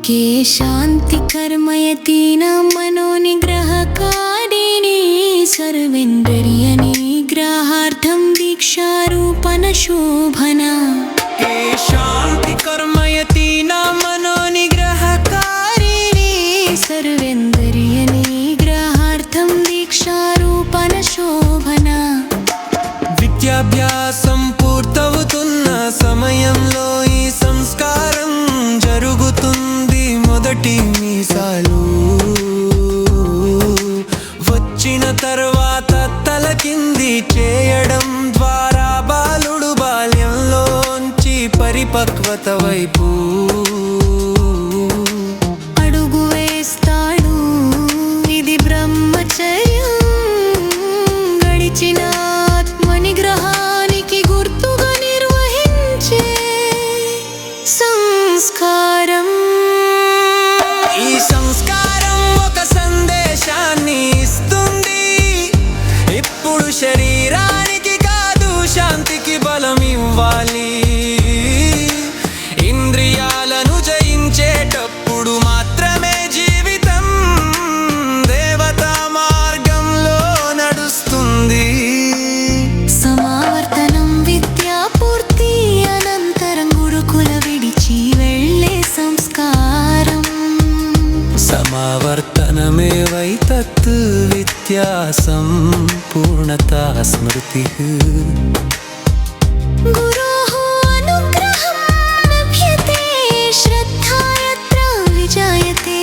के शान्ति कर्मयतीनां मनोनिग्रहकारिणी सर्वेन्द्रिय निग्रहार्थं दीक्षारूपण शोभना के शान्ति कर्मयतीनां मनोनिग्रहकारिणी सर्वेन्द्रिय निग्रहार्थं दीक्षारूपण शोभना విద్యాభ్యాసం పూర్తవుతున్న సమయంలో ఈ సంస్కారం జరుగుతుంది. మొదటి మీసాలు వచ్చిన తర్వాత తలకింది చేయడం ద్వారా బాలుడు బాల్యంలోంచి పరిపక్వత వైపు అడుగు వేస్తాడు. ఇది బ్రహ్మచర్యం గడిచిన నిగ్రహానికి గుర్తుగా నిర్వహించే సంస్కారం. ఈ సంస్కారం ఒక సందేశాన్ని ఇస్తుంది. ఇప్పుడు శరీరానికి కాదు, శాంతికి బలం ఇవ్వాలి. ఇంద్రియాలను జయించేటప్పుడు మాత్రమే జీవితం దేవతా మార్గంలో నడుస్తుంది. సమావర్తనం విద్యా పూర్తి అనంతరం గురుకుల విడిచి వెళ్ళే సంస్కారం. సమావర్తనమేవైతత్ విద్యా సంపూర్ణతా స్మృతిః. గురోః అనుగ్రహం లభ్యతే శ్రద్ధా యత్ర విజాయతే.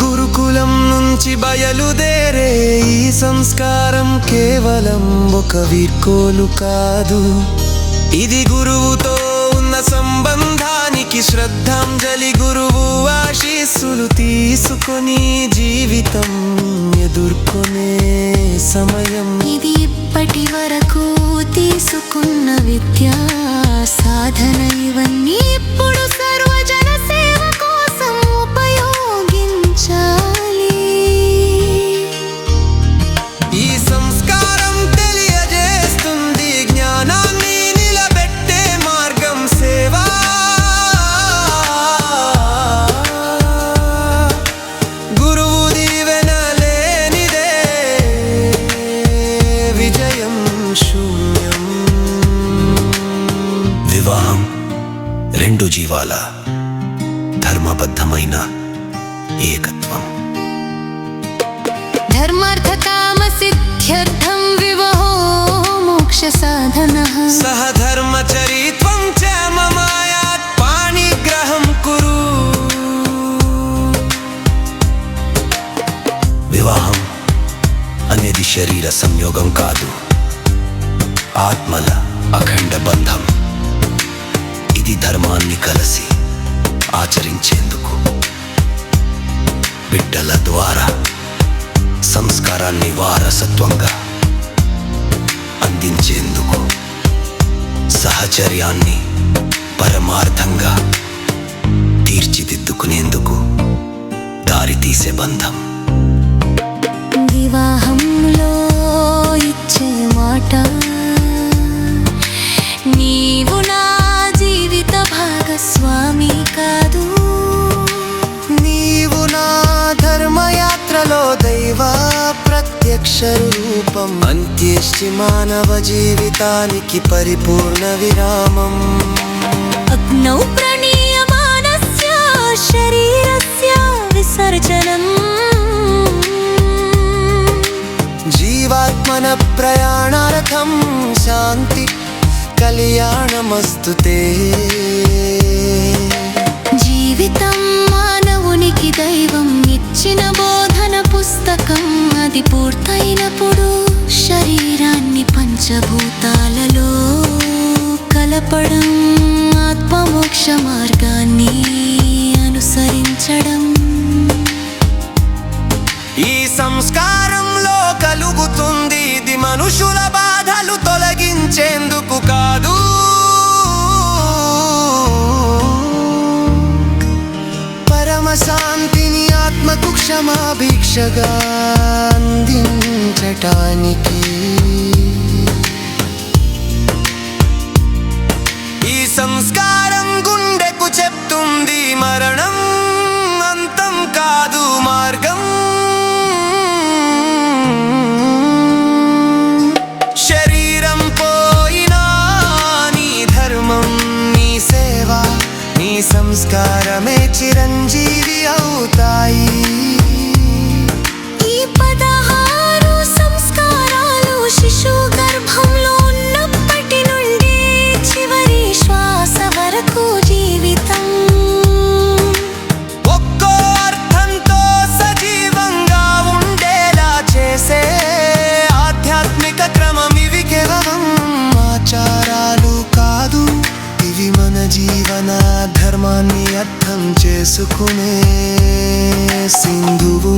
గురుకులం నుంచి బయలుదేరే ఈ సంస్కారం కేవలం ఒక వీడ్కోలు కాదు. ఇది గురువుతో ఉన్న సంబంధానికి శ్రద్ధాంజలి. గురువు ఆశీస్సులు తీసుకొని జీవితం ఎదుర్కొనే సమయం. ఇది ఇప్పటి వరకు తీసుకున్న విద్యా సాధన. ఇవన్నీ ఇప్పుడు సర్వజన సేవ కోసం ఉపయోగించాలి. ఈ సంస్కారం తెలియజేస్తుంది జ్ఞానాన్ని నిలబెట్టే మార్గం సేవ. గురువు దీవెన లేనిదే విజయం శూన్యం. వివాహం రెండు జీవాల ధర్మబద్ధమైన ఏకత్వం. ధర్మార్థ కామ సిద్ధ్యర్థం వివాహో మోక్ష సాధనః. సహ ధర్మచరిత్వం చ మమాయాత్ పాణిగ్రహం కురు. వివాహం అనేది శరీర సంయోగం కాదు, ఆత్మల అఖండ బంధం. ఇది ధర్మాన్ని కలిసి ఆచరించేందుకు, బిడ్డల ద్వారా సంస్కారాన్ని వారసత్వంగా అందించేందుకు, సహచర్యాన్ని పరమార్థంగా తీర్చిదిద్దుకునేందుకు దారితీసే బంధం. వివాహంలో ఇచ్చే మాట, నీవు నా జీవిత భాగస్వామి కాదు. నీవు నా ధర్మయాత్రలో దైవ ప్రత్యక్ష రూపం. అంత్యేష్టి మానవ జీవితానికి పరిపూర్ణ విరామం. అగ్నౌ ప్రణీయమానస్య శరీరస్య విసర్జనం. జీవాత్మన ప్రయాణార్థం శాంతి కళ్యాణమస్తు తే. జీవితం మానవునికి దైవం ఇచ్చిన బోధన పుస్తకం. అది పూర్తయినప్పుడు శరీరాన్ని పంచభూతాలలో కలపడం, ఆత్మమోక్ష మార్గాన్ని అనుసరించడం. ఈ సంస్కారంలో కలుగుతుంది. ఇది మనుషుల బాధలు తొలగించేందుకు కాదు, పరమ శాంతిని ఆత్మకు క్షమాభిక్షగా అందించటానికి. ఈ సంస్కారం గుండె సంస్కారమే చిరంజీవి అవుతాయి. ఈ 16 సంస్కారాలు శిశు గర్భంలో ఉన్నప్పటి నుండి చివరి శ్వాస వరకు జీవితం ఒక్కో అర్థంతో సజీవంగా ఉండేలా చేసే ఆధ్యాత్మిక క్రమం. ఇవి కేవలం ఆచారాలు కాదు, ఇవి మన జీవన ధర్మాన్ని అర్థం చేసుకునే సింధువు.